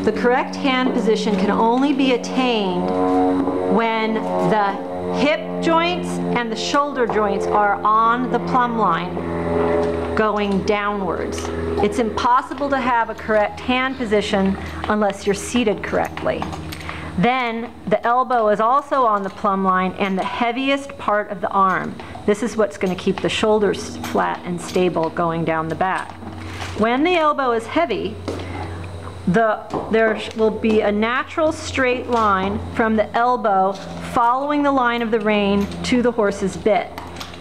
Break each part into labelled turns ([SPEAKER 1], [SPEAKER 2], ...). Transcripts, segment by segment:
[SPEAKER 1] The correct hand position can only be attained when the hip joints and the shoulder joints are on the plumb line going downwards. It's impossible to have a correct hand position unless you're seated correctly. Then the elbow is also on the plumb line and the heaviest part of the arm. This is what's going to keep the shoulders flat and stable going down the back. When the elbow is heavy, there will be a natural straight line from the elbow following the line of the rein to the horse's bit.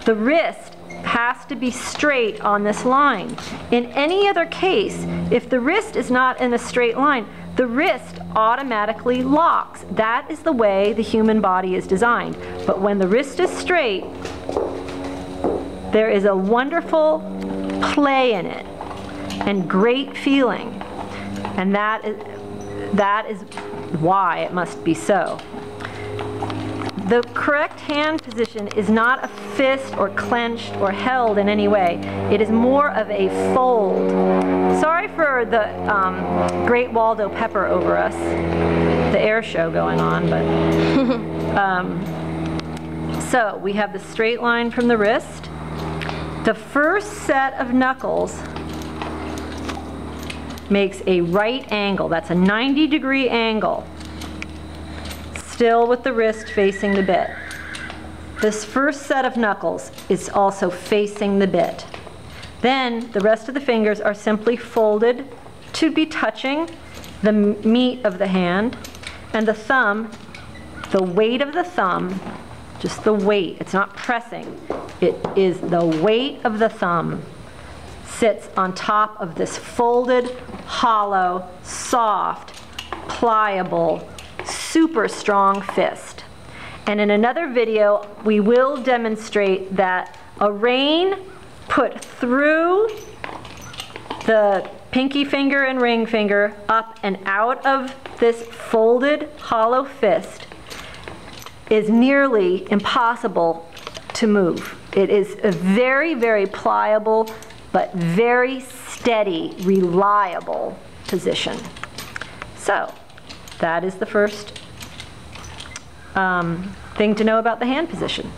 [SPEAKER 1] The wrist has to be straight on this line. In any other case, if the wrist is not in a straight line, the wrist automatically locks. That is the way the human body is designed. But when the wrist is straight, there is a wonderful play in it and great feeling. And that is why it must be so. The correct hand position is not a fist or clenched or held in any way. It is more of a fold. Sorry for the Great Waldo Pepper over us, the air show going on, but so we have the straight line from the wrist. The first set of knuckles makes a right angle. That's a 90-degree angle, still with the wrist facing the bit. This first set of knuckles is also facing the bit. Then the rest of the fingers are simply folded to be touching the meat of the hand, and the thumb, the weight of the thumb, just the weight, it's not pressing, it is the weight of the thumb sits on top of this folded, hollow, soft, pliable, super strong fist. And in another video, we will demonstrate that a rein put through the pinky finger and ring finger up and out of this folded, hollow fist is nearly impossible to move. It is a very, very pliable, but very steady, reliable position. So that is the first thing to know about the hand position.